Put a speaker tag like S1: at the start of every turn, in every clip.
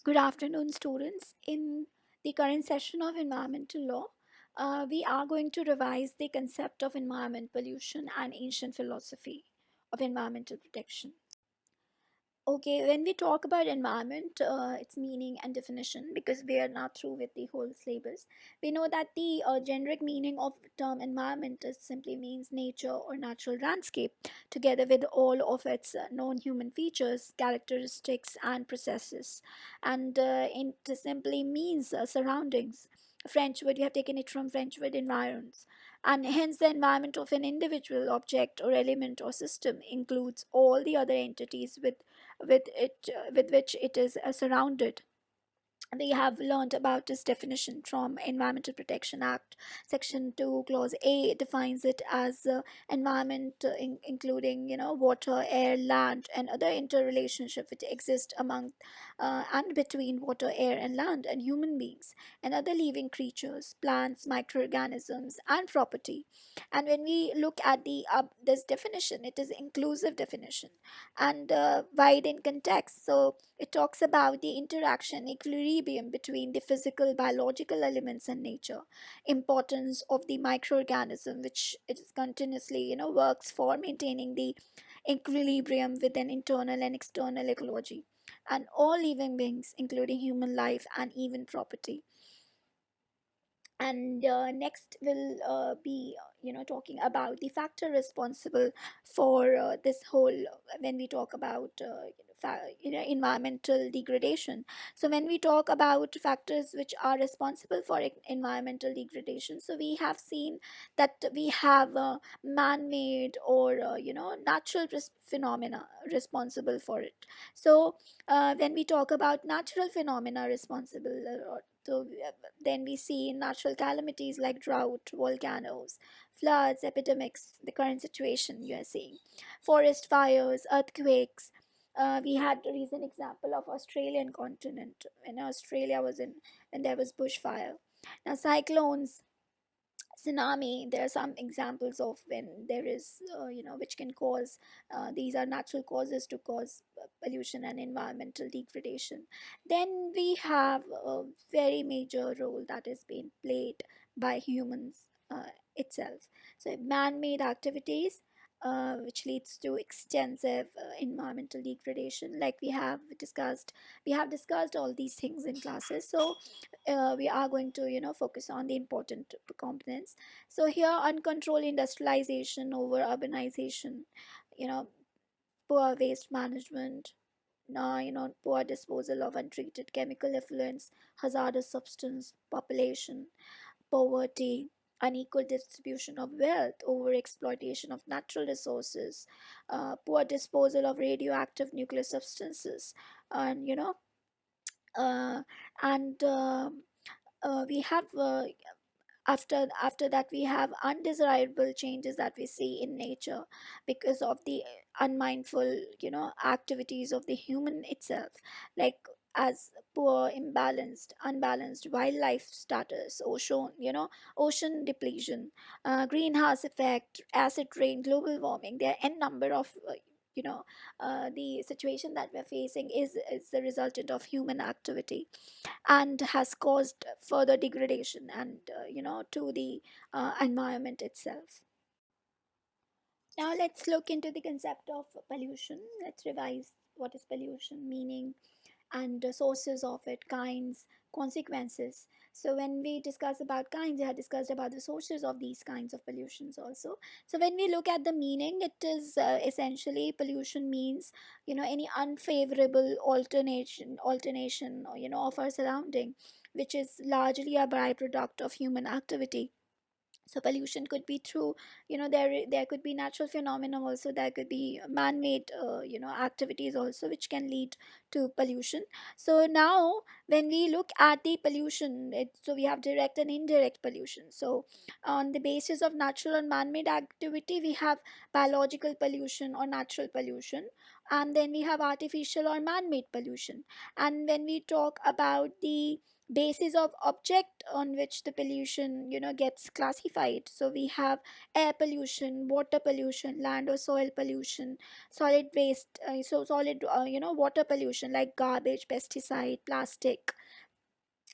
S1: Good afternoon, students. In the current session of environmental law, we are going to revise the concept of environment pollution and ancient philosophy of environmental protection. Okay, when we talk about environment, its meaning and definition, because we are not through with the whole syllabus, we know that the generic meaning of the term environment is simply means nature or natural landscape, together with all of its known human features, characteristics, and processes. And it simply means surroundings. French word, we have taken it from French word environs, and hence the environment of an individual object or element or system includes all the other entities with which it is surrounded. We have learned about this definition from Environmental Protection Act. Section 2 clause A defines it as environment, including water, air, land, and other interrelationship which exist among and between water, air, and land, and human beings and other living creatures, plants, microorganisms, and property. And when we look at the this definition, it is inclusive definition and wide in context. So it talks about the interaction, equilibrium between the physical, biological elements and nature, importance of the microorganism, which it is continuously, works for maintaining the equilibrium with an internal and external ecology, and all living beings, including human life and even property. And next will be talking about the factor responsible for this whole when we talk about environmental degradation. So when we talk about factors which are responsible for environmental degradation, so we have seen that we have man-made or natural phenomena responsible for it. So when we talk about natural phenomena responsible so then we see natural calamities like drought, volcanoes, floods, epidemics, the current situation you are seeing, forest fires, earthquakes. We had a recent example of Australian continent when Australia was in when there was bushfire. Now cyclones, tsunami, there are some examples of when there is which can cause these are natural causes to cause pollution and environmental degradation. Then we have a very major role that is being played by humans itself. So man-made activities which leads to extensive environmental degradation, like we have discussed all these things in classes. So we are going to focus on the important components. So here, uncontrolled industrialization over urbanization, you know poor waste management, poor disposal of untreated chemical effluents, hazardous substance, population, poverty, unequal distribution of wealth, over exploitation of natural resources, poor disposal of radioactive nuclear substances, and uh, and we have after that we have undesirable changes that we see in nature because of the unmindful activities of the human itself, like as poor, imbalanced, unbalanced wildlife status, ocean depletion, greenhouse effect, acid rain, global warming. There are n number of you know the situation that we're facing is the resultant of human activity and has caused further degradation and to the environment itself. Now let's look into the concept of pollution. Let's revise what is pollution, meaning, and the sources of it, kinds, consequences. So when we discuss about kinds, we have discussed about the sources of these kinds of pollutions also. So when we look at the meaning, it is essentially pollution means any unfavorable alternation or of our surrounding, which is largely a byproduct of human activity. So pollution could be through there could be natural phenomena also, there could be man-made activities also which can lead to pollution. So now when we look at the pollution, so we have direct and indirect pollution. So on the basis of natural and man-made activity, we have biological pollution or natural pollution, and then we have artificial or man-made pollution. And when we talk about the basis of object on which the pollution, gets classified. So we have air pollution, water pollution, land or soil pollution, solid waste, solid, water pollution like garbage, pesticide, plastic,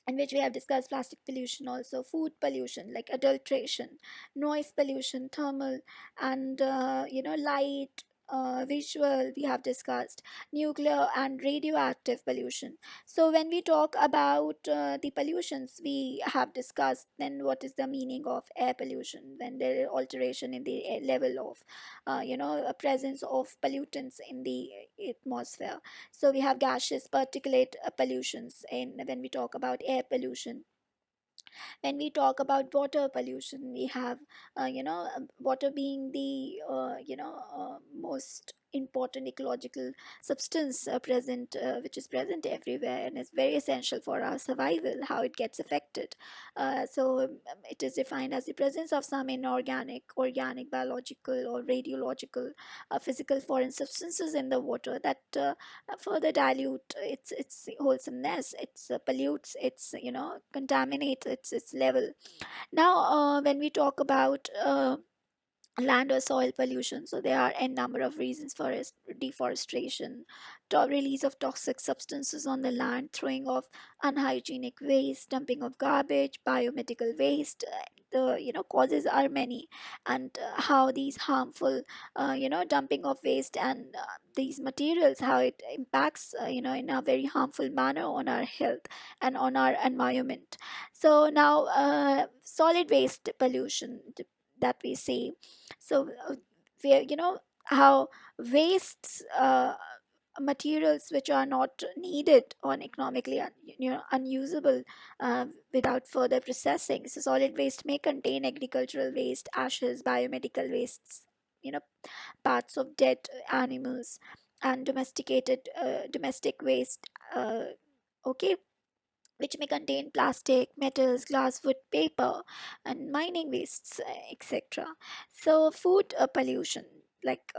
S1: in which we have discussed plastic pollution, also food pollution like adulteration, noise pollution, thermal, and light, visual, we have discussed nuclear and radioactive pollution. So when we talk about the pollutions we have discussed, then what is the meaning of air pollution? When there is alteration in the level of a presence of pollutants in the atmosphere. So we have gaseous particulate pollutions in when we talk about air pollution. When we talk about water pollution, we have water being the most important ecological substance present which is present everywhere and is very essential for our survival. How it gets affected, it is defined as the presence of some inorganic, organic, biological or radiological physical foreign substances in the water that further dilute its wholesomeness, its pollutes, its contaminates its level. Now when we talk about land or soil pollution, so there are a number of reasons for deforestation, release of toxic substances on the land, throwing of unhygienic waste, dumping of garbage, biomedical waste. The causes are many, and how these harmful dumping of waste and these materials, how it impacts in a very harmful manner on our health and on our environment. So now solid waste pollution that we see. So where how wastes, materials which are not needed or economically unusable, without further processing. So solid waste may contain agricultural waste, ashes, biomedical wastes, you know parts of dead animals, and domestic waste, okay, which may contain plastic, metals, glass, wood, paper, and mining wastes, etc. So, food pollution, like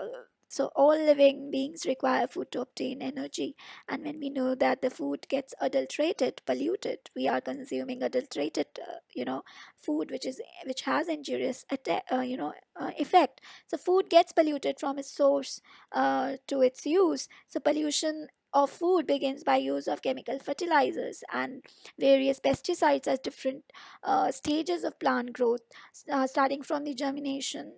S1: so all living beings require food to obtain energy, and when we know that the food gets adulterated, polluted, we are consuming adulterated food which has injurious effect. So food gets polluted from its source to its use. So pollution of food begins by use of chemical fertilizers and various pesticides at different stages of plant growth, starting from the germination,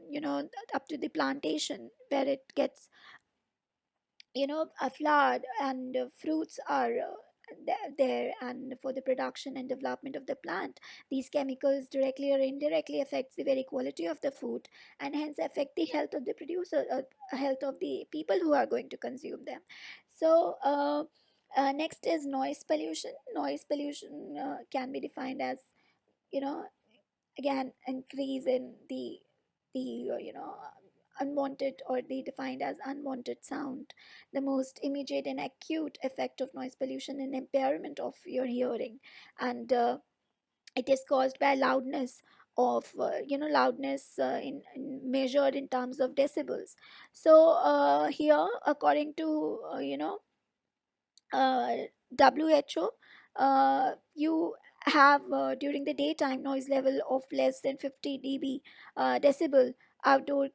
S1: up to the plantation, where it gets a flower and fruits are there, and for the production and development of the plant, these chemicals directly or indirectly affects the very quality of the food, and hence affect the health of the producer, health of the people who are going to consume them. So next is noise pollution. Noise pollution can be defined as, you know again, increase in the unwanted, or they defined as unwanted sound. The most immediate and acute effect of noise pollution is impairment of your hearing, and it is caused by loudness of loudness measured in terms of decibels. So here, according to uh, WHO, you have during the daytime noise level of less than 50 dB decibel outdoor,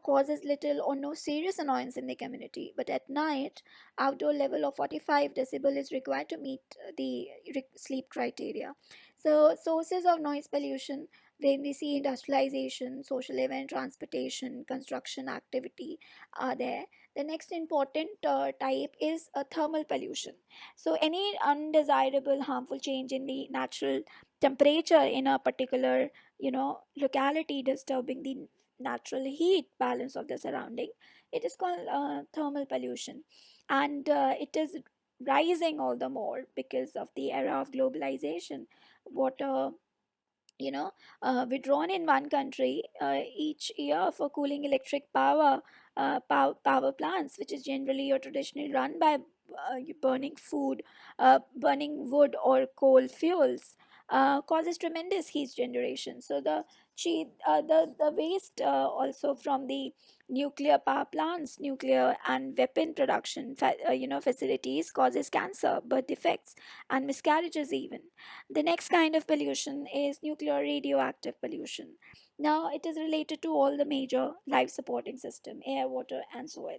S1: causes little or no serious annoyance in the community. But at night, outdoor level of 45 decibel is required to meet the sleep criteria. So sources of noise pollution, when we see industrialization, social event, transportation, construction activity are there. The next important type is thermal pollution. So, any undesirable, harmful change in the natural temperature in a particular, locality, disturbing the natural heat balance of the surrounding, it is called thermal pollution, and it is rising all the more because of the era of globalization. Water, withdrawn in one country each year for cooling electric power plants, which is generally or traditionally run by burning wood or coal fuels. causes tremendous heat generation. So the waste also from the nuclear power plants, nuclear and weapon production facilities causes cancer, birth defects, and miscarriages even. The next kind of pollution is nuclear radioactive pollution. Now it is related to all the major life supporting system: air, water, and soil.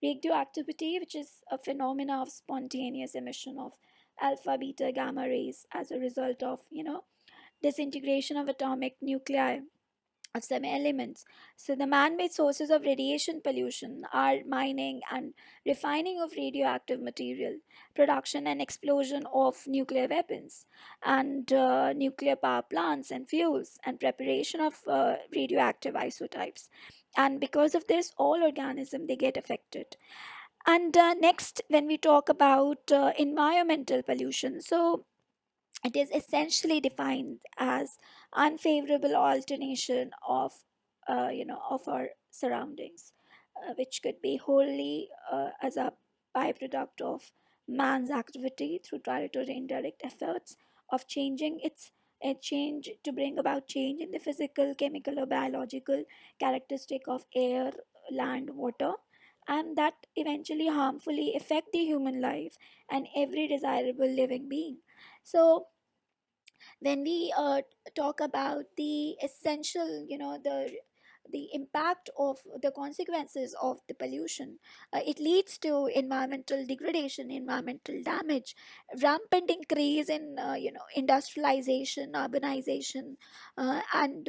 S1: Radioactivity, which is a phenomena of spontaneous emission of alpha, beta, gamma rays as a result of disintegration of atomic nuclei of some elements. So, the man made sources of radiation pollution are mining and refining of radioactive material, production and explosion of nuclear weapons, and nuclear power plants and fuels, and preparation of radioactive isotypes. And because of this, all organisms they get affected. And next, when we talk about environmental pollution, so it is essentially defined as unfavorable alternation of our surroundings, which could be wholly as a byproduct of man's activity through direct or indirect efforts of changing its a change to bring about change in the physical, chemical, or biological characteristic of air, land, water, and that eventually harmfully affect the human life and every desirable living being. So when we talk about the essential, the impact of the consequences of the pollution, it leads to environmental degradation, environmental damage, rampant increase in industrialization, urbanization, and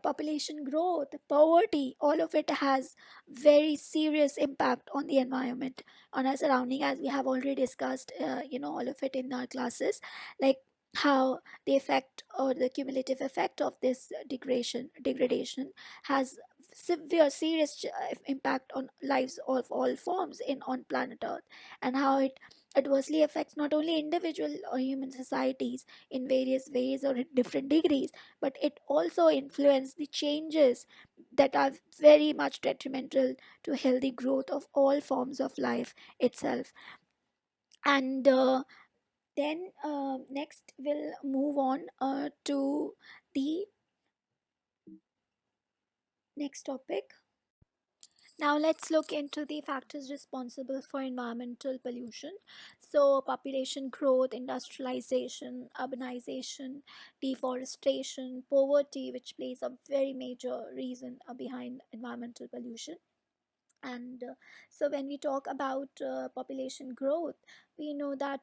S1: population growth, poverty. All of it has very serious impact on the environment, on our surrounding, as we have already discussed all of it in our classes, like how the effect or the cumulative effect of this degradation has severe serious impact on lives of all forms in on planet earth, and how it adversely affects not only individual or human societies in various ways or in different degrees, but it also influences the changes that are very much detrimental to healthy growth of all forms of life itself. And then next we'll move on to the next topic. Now let's look into the factors responsible for environmental pollution. So population growth, industrialization, urbanization, deforestation, poverty, which plays a very major reason behind environmental pollution. And so when we talk about population growth, we know that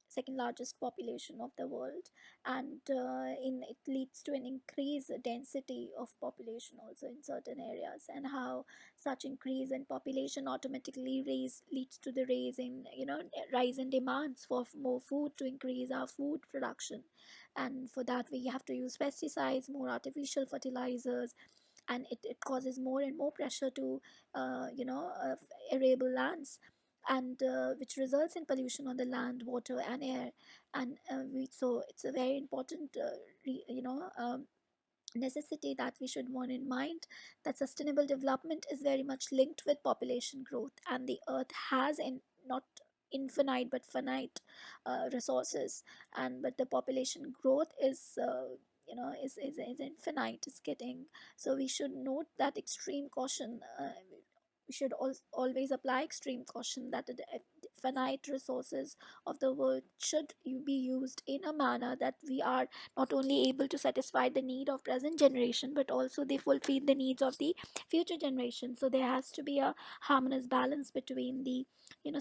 S1: second largest population of the world, and in it leads to an increased density of population also in certain areas, and how such increase in population automatically leads to the rise in demands for more food to increase our food production. And for that we have to use pesticides, more artificial fertilizers, and it causes more and more pressure to arable lands, and which results in pollution on the land, water, and air. And so it's a very important necessity that we should want in mind, that sustainable development is very much linked with population growth, and the earth has not infinite but finite resources, and but the population growth is infinite, is getting. So we should note that extreme caution, we should always apply extreme caution, that the finite resources of the world should be used in a manner that we are not only able to satisfy the need of present generation, but also they fulfill the needs of the future generation. So there has to be a harmonious balance between the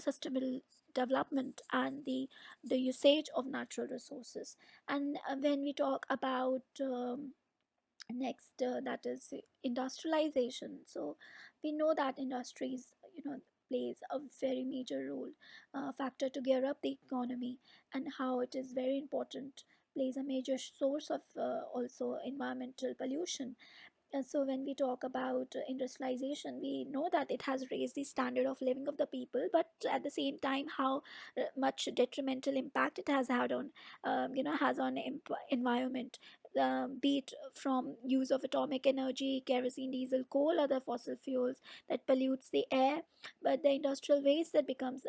S1: sustainable development and the usage of natural resources. And when we talk about next, that is industrialization. So we know that industries plays a very major role, factor to gear up the economy, and how it is very important, plays a major source of also environmental pollution. So when we talk about industrialization, we know that it has raised the standard of living of the people, but at the same time, how much detrimental impact it has had on, has on environment. Be it from use of atomic energy, kerosene, diesel, coal, other fossil fuels that pollutes the air, but the industrial waste that has become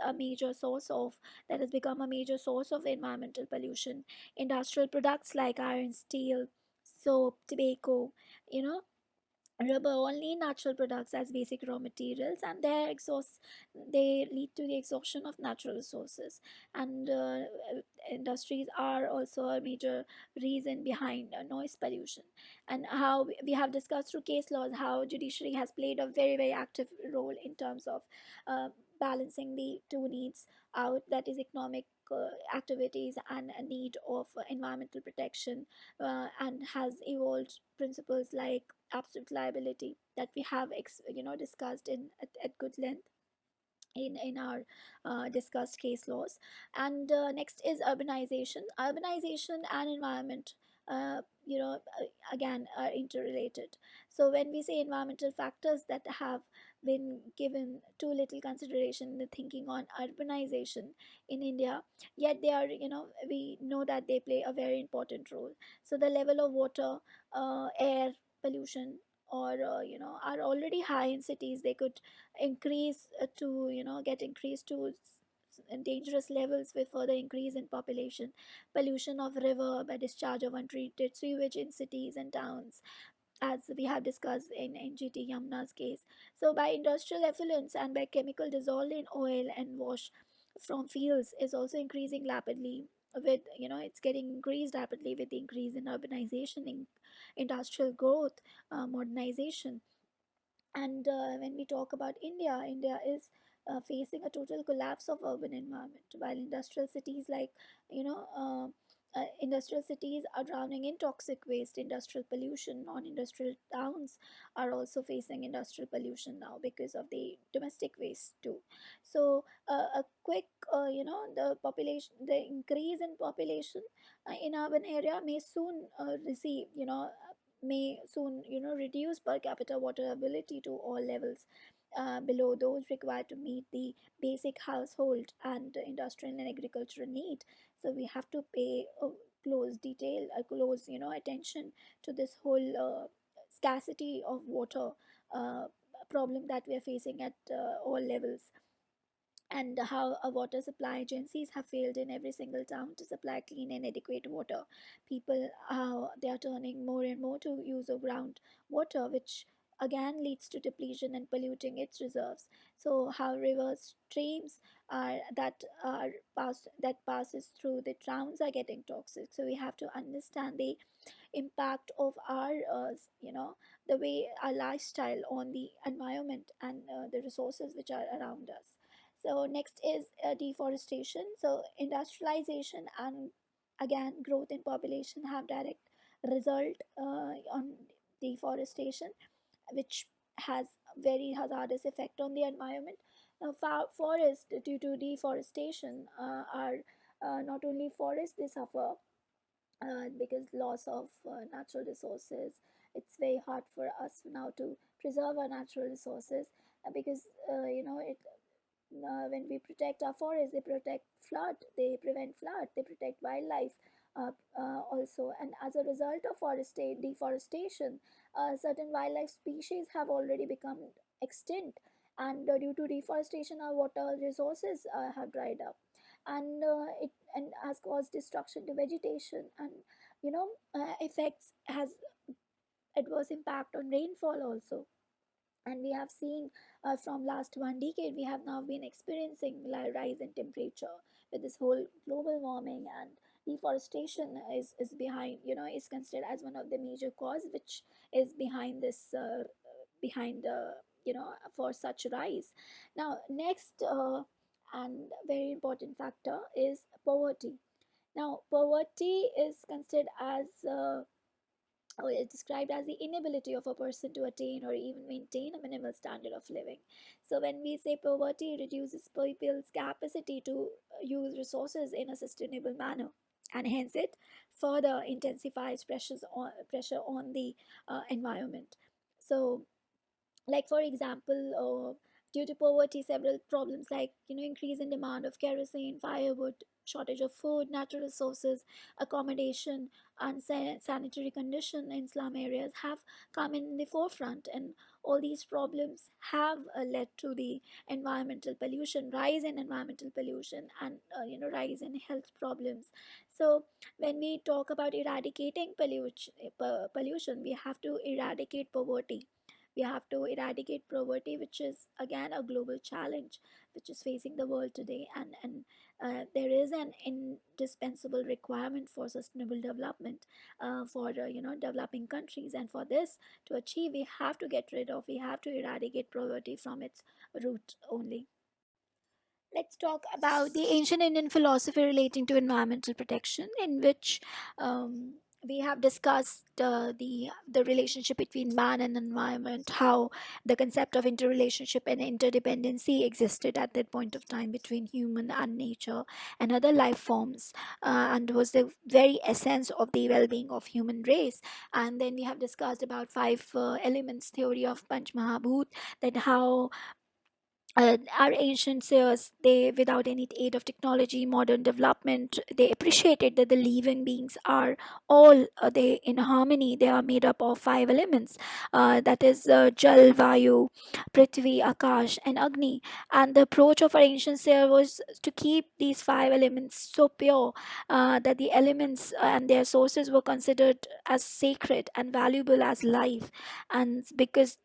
S1: a major source of environmental pollution. Industrial products like iron, steel, soap, tobacco, you know rubber, only natural products as basic raw materials, and they lead to the exhaustion of natural resources. And industries are also a major reason behind noise pollution. And how we have discussed through case laws how judiciary has played a very very active role in terms of uh, balancing the two needs out, that is economic activities and a need of environmental protection, and has evolved principles like absolute liability that we have discussed at good length in our discussed case laws. And next is urbanization and environment, again are interrelated. So when we say environmental factors that have been given too little consideration in the thinking on urbanization in India, yet they are, we know that they play a very important role. So the level of water, air pollution, or are already high in cities. They could increase to get increased to dangerous levels with further increase in population. Pollution of river by discharge of untreated sewage in cities and towns, as we have discussed in NGT Yamna's case. So by industrial effluents and by chemical dissolved in oil and wash from fields is also increasing rapidly with, it's getting increased rapidly with the increase in urbanization, in industrial growth, modernization. And when we talk about India, India is facing a total collapse of urban environment, while industrial cities are drowning in toxic waste, industrial pollution. Non-industrial towns are also facing industrial pollution now because of the domestic waste too. So a quick, the increase in population in urban area may soon reduce per capita water ability to all levels below those required to meet the basic household and industrial and agricultural need. So we have to pay close attention to this whole scarcity of water uh, problem that we are facing at all levels, and how our water supply agencies have failed in every single town to supply clean and adequate water. People, they are turning more and more to use of ground water, which again leads to depletion and polluting its reserves. So how rivers, streams that passes through the towns are getting toxic. So we have to understand the impact of our the way our lifestyle on the environment and the resources which are around us. So next is deforestation. So industrialization and again growth in population have direct result on deforestation, which has very hazardous effect on the environment. Now forests due to deforestation are not only forests, they suffer because loss of natural resources. It's very hard for us now to preserve our natural resources because it when we protect our forests, they protect flood, they prevent flood, they protect wildlife also. And as a result of deforestation, certain wildlife species have already become extinct. And due to deforestation, our water resources have dried up, and it and has caused destruction to vegetation, and effects has adverse impact on rainfall also. And we have seen from last 1 decade we have now been experiencing rise in temperature with this whole global warming, and deforestation is behind, is considered as one of the major cause which is behind this behind for such rise. Now next and very important factor is poverty. Now poverty is considered as or is described as the inability of a person to attain or even maintain a minimal standard of living. So, when we say poverty, it reduces people's capacity to use resources in a sustainable manner, and hence it further intensifies pressure on the environment. So, like for example, due to poverty, several problems like increase in demand of kerosene, firewood, shortage of food, natural resources, accommodation, and sanitary condition in slum areas have come in the forefront. And all these problems have led to the environmental pollution, rise in environmental pollution, and rise in health problems. So when we talk about eradicating pollution, we have to eradicate poverty. We have to eradicate poverty, which is again a global challenge which is facing the world today. And there is an indispensable requirement for sustainable development for developing countries. And for this to achieve, we have to eradicate poverty from its root only. Let's talk about the ancient Indian philosophy relating to environmental protection, in which um, we have discussed the relationship between man and environment, how the concept of interrelationship and interdependency existed at that point of time between human and nature and other life forms, and was the very essence of the well-being of human race. And then we have discussed about five elements theory of Panch Mahabhut, that how our ancient seers, they, without any aid of technology, modern development, they appreciated that the living beings are all they in harmony. They are made up of five elements, that is Jal, Vayu, Prithvi, Akash, and Agni. And the approach of our ancient seer was to keep these five elements so pure that the elements and their sources were considered as sacred and valuable as life. And because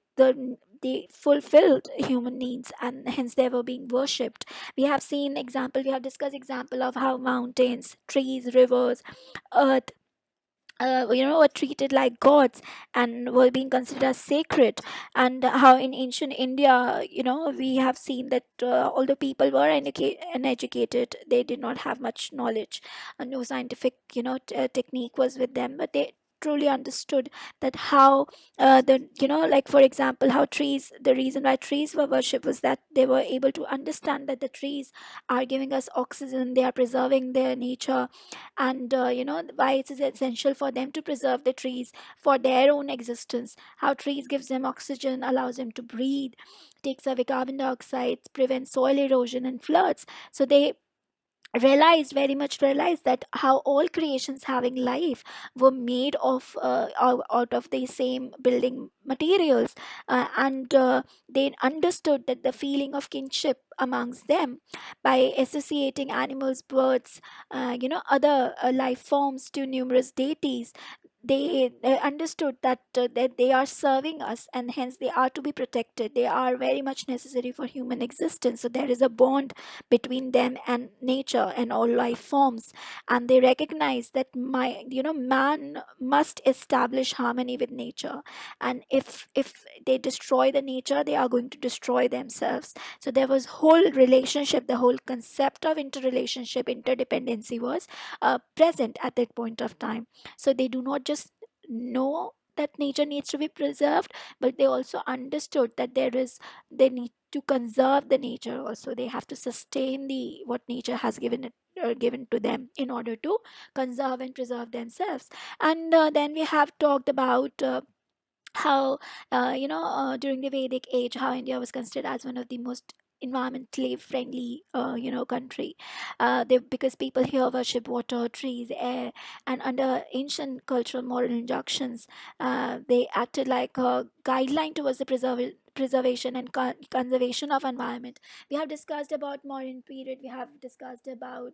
S1: they fulfilled human needs, and hence they were being worshipped. We have discussed example of how mountains, trees, rivers, earth, were treated like gods and were being considered as sacred. And how in ancient India, we have seen that although people were uneducated, they did not have much knowledge, and no scientific technique was with them, but they truly understood that how the like for example, how trees, the reason why trees were worshipped was that they were able to understand that the trees are giving us oxygen, they are preserving their nature. And why it is essential for them to preserve the trees for their own existence, how trees gives them oxygen, allows them to breathe, takes away carbon dioxide, prevents soil erosion and floods. So they very much realized that how all creations having life were made of out of the same building materials. And they understood that the feeling of kinship amongst them by associating animals, birds, other life forms to numerous deities. They understood that they are serving us, and hence they are to be protected, they are very much necessary for human existence. So there is a bond between them and nature and all life forms. And they recognize that man must establish harmony with nature, and if they destroy the nature, they are going to destroy themselves. So there was whole relationship, the whole concept of interrelationship, interdependency was present at that point of time. So they do not just know that nature needs to be preserved, but they also understood that they need to conserve the nature also. They have to sustain the what nature has given to them in order to conserve and preserve themselves. And then we have talked about how during the Vedic age, how India was considered as one of the most environmentally friendly country, because people here worship water, trees, air, and under ancient cultural moral injunctions, they acted like a guideline towards the preservation and conservation of environment. We have discussed about modern period, we have discussed about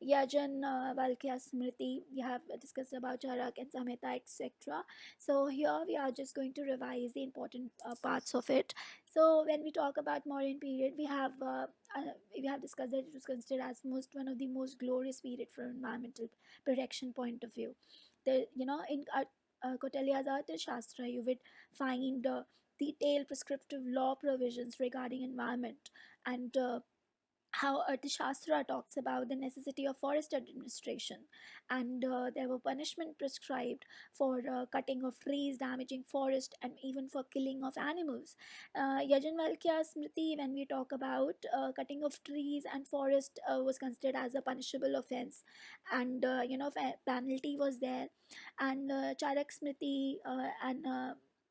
S1: Yajan, Valkya, Smriti, we have discussed about Charak and Samhita, etc. So here we are just going to revise the important parts of it. So when we talk about Mauryan period, we have discussed that it was considered as one of the most glorious period from environmental protection point of view. In Kautilya's Shastra, you would find detailed prescriptive law provisions regarding environment. And how Arthashastra talks about the necessity of forest administration, and there were punishment prescribed for cutting of trees, damaging forest, and even for killing of animals. Yajanvalkya Smriti, when we talk about cutting of trees and forest, was considered as a punishable offense, and penalty was there. And Charak Smriti and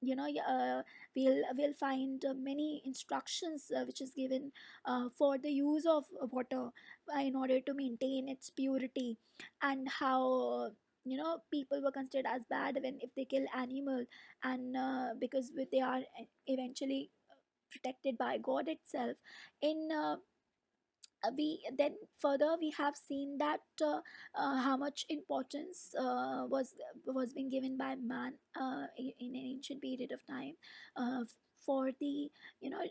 S1: we'll find many instructions which is given for the use of water in order to maintain its purity, and how people were considered as bad when if they kill animal, and because they are eventually protected by God itself. In We then further we have seen that how much importance was being given by man in an ancient period of time, for the you know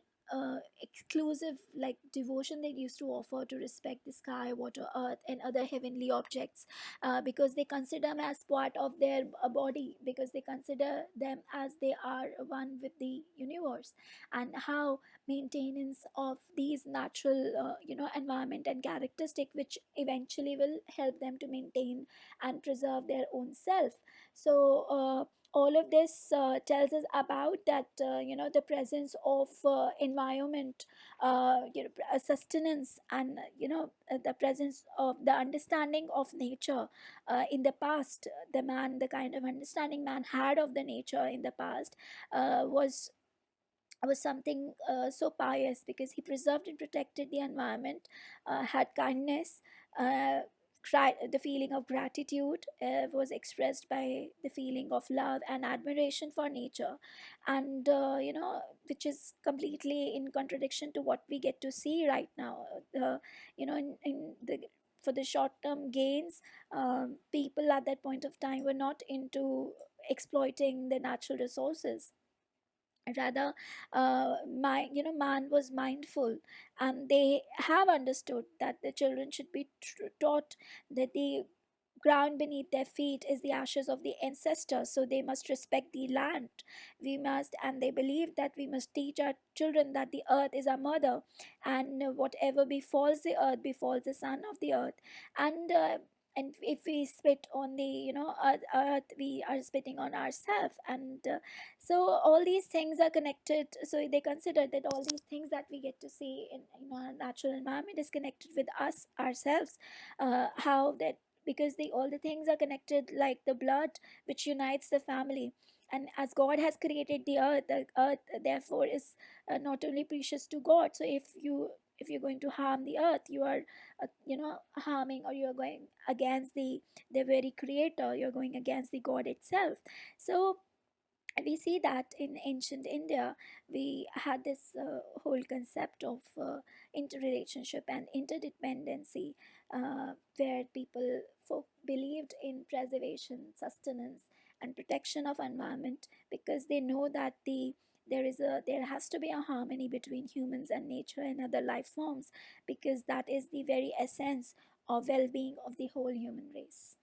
S1: exclusive like devotion they used to offer to respect the sky, water, earth, and other heavenly objects, because they consider them as part of their body, because they consider them as they are one with the universe. And how maintenance of these natural environment and characteristic which eventually will help them to maintain and preserve their own self. So all of this tells us about that the presence of environment, sustenance, and the presence of the understanding of nature in the past. The kind of understanding man had of the nature in the past was something so pious, because he preserved and protected the environment, had kindness, the feeling of gratitude was expressed by the feeling of love and admiration for nature, and which is completely in contradiction to what we get to see right now. In the For the short term gains, people at that point of time were not into exploiting the natural resources. Rather, man was mindful, and they have understood that the children should be taught that the ground beneath their feet is the ashes of the ancestors, so they must respect the land. And they believe that we must teach our children that the earth is our mother, and whatever befalls the earth befalls the son of the earth. And if we spit on the earth, we are spitting on ourselves. And so all these things are connected. So they consider that all these things that we get to see in our natural environment is connected with us ourselves. How that Because all the things are connected like the blood which unites the family. And as God has created the earth therefore is not only precious to God. So if you're going to harm the earth, you are harming, or you're going against the very creator, you're going against the God itself. So we see that in ancient India, we had this whole concept of interrelationship and interdependency, where people folk believed in preservation, sustenance, and protection of environment, because they know that there has to be a harmony between humans and nature and other life forms, because that is the very essence of well-being of the whole human race.